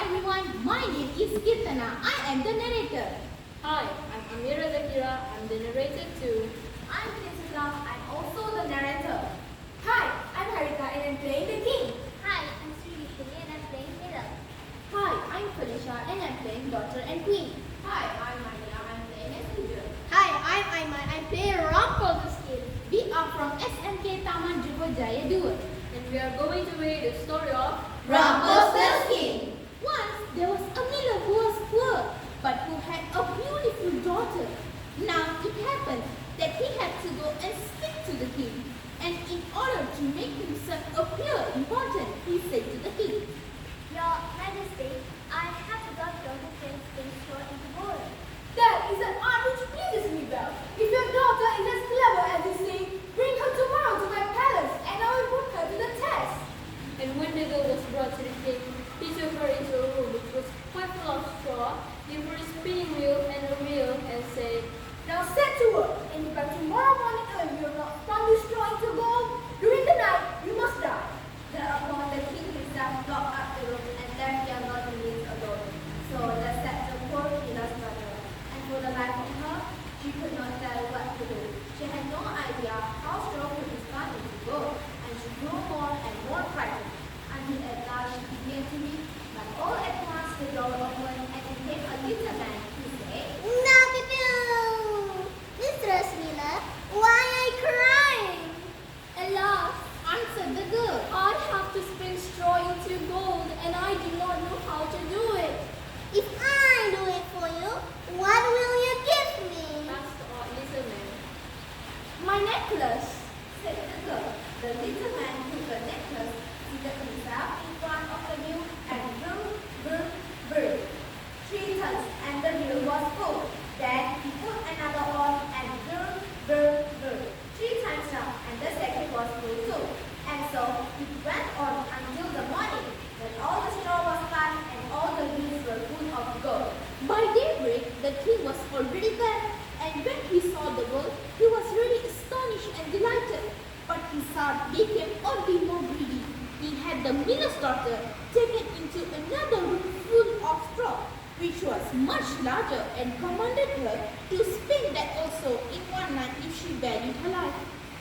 everyone, my name is Kirtana. I am the narrator. Hi, I'm Amira Zakira. I'm the narrator too. I'm Princess. I'm also the narrator. Hi, I'm Harika and I'm playing the king. Hi, I'm Sri Vishali and I'm playing Mira. Hi, I'm Felicia and I'm playing Daughter and Queen. Hi, I'm Maya. I'm playing Messenger. Hi, I'm Aiman. I'm playing Rumpletilskinz. We are from SMK Taman Jaya 2. And we are going to read the story of Rumpletilskinz. Once there was a miller who was poor but who had a beautiful daughter. Now it happened that he had to go and speak to the king. And in order to make himself appear important, he said to the king, Your Majesty, I have a daughter who can spin straw into gold. That is an art which pleases me well. If your daughter is as clever as you say, bring her tomorrow to my palace and I will put her to the test. And when the girl was brought to the king, he took her into a room which was quite full of straw, gave her a spinning wheel and a reel, and said, Now set to work, and if by tomorrow morning early you have not spun this straw into gold, during the night you must die. Thereupon the king himself locked up the room and left young daughter alone. So the set the poor miller's daughter, and for the life of her, she could not tell what to do. She had no idea how straw could be spun into gold, and she grew more and more frightened, until at last she began to weep. But all at once the door opened, and it came a little man who said, Now, Mistress Mila, why are you crying? Alas, answered the girl, I have to spin straw into gold and I do not know how to do it. If I do it for you, what will you give me? asked the odd little man. My necklace, said the girl. The little man took the necklace, seated himself in front of the wheel, and brr. 3 turns, and the wheel was full. Then he put another on, and brr. 3 times up, and the second was full too. And so it went on until the morning, when all the straw was spun and all the wheels were full of gold. By daybreak, the king was already there, and when he saw the world, he was really astonished and delighted. But his heart became only more greedy. He had the miller's daughter taken into another room full of straw, which was much larger, and commanded her to spin that also in one night if she valued her life.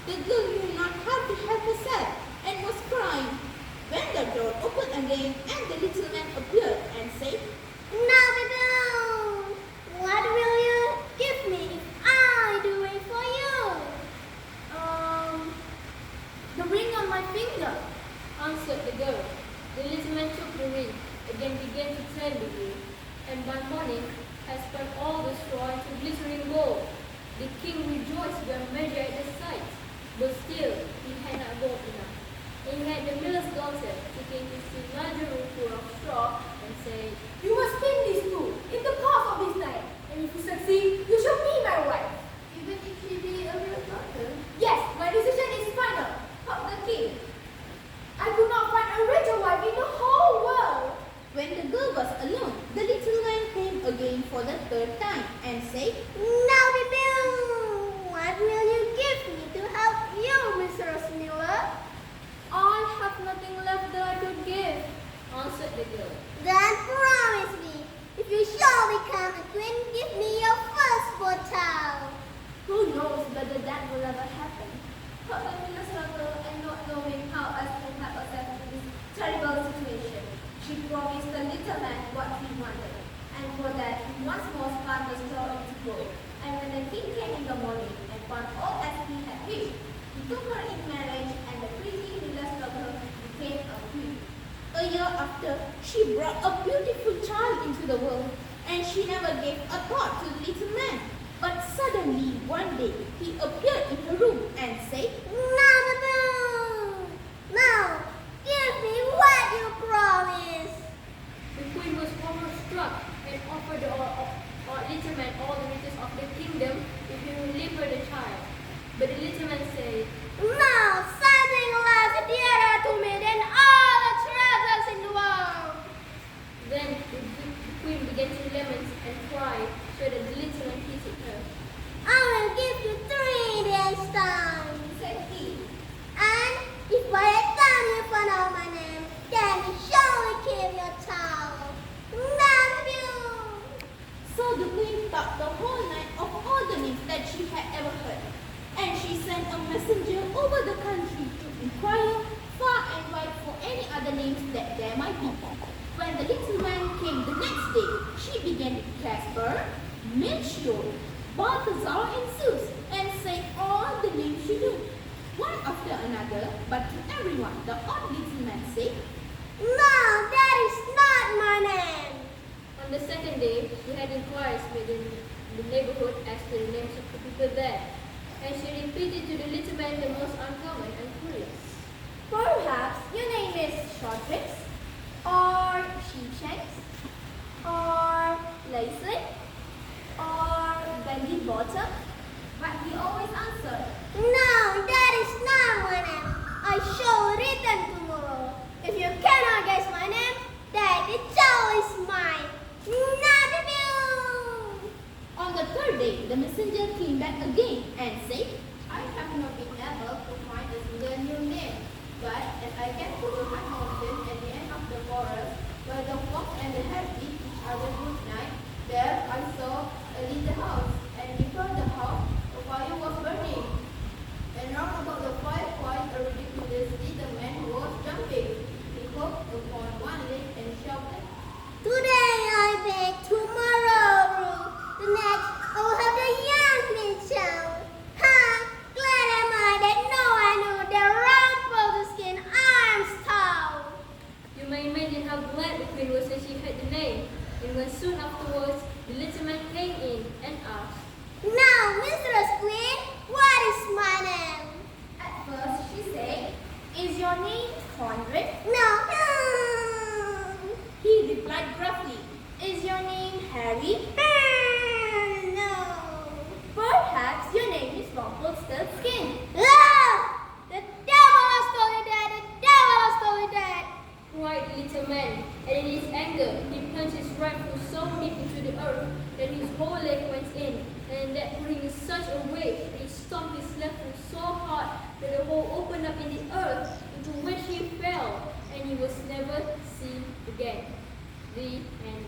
The girl knew not how to help herself and was crying. When the door opened again and the little man appeared and said, Now, what will you give me if I do it for you? The ring on my finger. Answered the girl. The little man took the ring, again began to turn the wheel, and by morning had spun all the straw into glittering gold. The king rejoiced beyond measure at the sight, but still he had not gold enough. And he had the miller's daughter taken to see another room full of straw and said, You must spin these two in the course of this night, and if you succeed, you shall be my wife. Even if she be a real daughter? Yes, my decision is final. Thought the king. I could not find a richer wife in the whole world. When the girl was alone, the little man came again for the 3rd time and said, Now, what will you give me to help you, Mistress Miller? I have nothing left that I could give. answered the girl. Then promise me, if you shall become a queen, give me your firstborn child. Who knows whether that will ever happen? Thought the miller's daughter, and not knowing how else to help herself in this terrible situation, she promised the little man what he wanted, and for that he once more spun the straw into gold. And when the king came in the morning and found all as he had wished, he took her in marriage, and the pretty miller's daughter became a queen. A year after, she brought a beautiful child into the world, and she never gave a thought to the little man. But suddenly, one day, he appeared in her room and said, Now, give me what you promised. The queen was horror-struck and offered the little man all the riches of the kingdom if he would leave her the child. But the little man said, Now, something less dearer to me than all the treasures in the world. Then the queen began to lament and cry, so that the little man pitied her. I will give you 3 days' time. said he, out the whole night of all the names that she had ever heard. And she sent a messenger over the country to inquire far and wide for any other names that there might be. When the little man came the next day, she began with Casper, Melchior, Balthazar, and Zeus, and said all the names she knew, one after another, but to everyone, the odd little man said, No, that is not my name. On the second day, she had inquiries within the neighborhood as to the names of the people there, and she repeated to the little man the most uncommon and curious. Perhaps your name is Shortrix, or Sheepshanks, or Leslie, or Bendy Bottom. But he always answered, No, that is not my name. I shall return tomorrow. If you cannot guess my name, then the child is mine. Not of you. On the third day, the messenger came back again and said, I have not been able to find a single new name, but as I get to the high mountain at the end of the forest, where the fox and the hare bid each other good night, there I saw a little house, and before the house, a fire was burning. And round about the fire, quite a ridiculous little man was jumping. He hopped upon one leg and shouted, Today I beg, tomorrow rule. The next I will have the young queen child. Ha! Glad am I that no one knew the Rumpletilskinz arms tall. You may imagine how glad the queen was when she heard the name, and when soon afterwards the little man came in and asked, Now, Mistress Queen, what is my name? At first she said, Is your name Conrad? No. he replied gruffly, Is your name Harry? No. Perhaps your name is Rumpletilskinz. Ah! The devil has told you that! The devil has told you that! cried the little man, and in his anger he plunged his rifle so deep into the earth that his whole leg went in, and that bringing such a wave that he stomped his left foot so hard that the hole opened up in the earth, into which he fell, and he was never seen again. The end.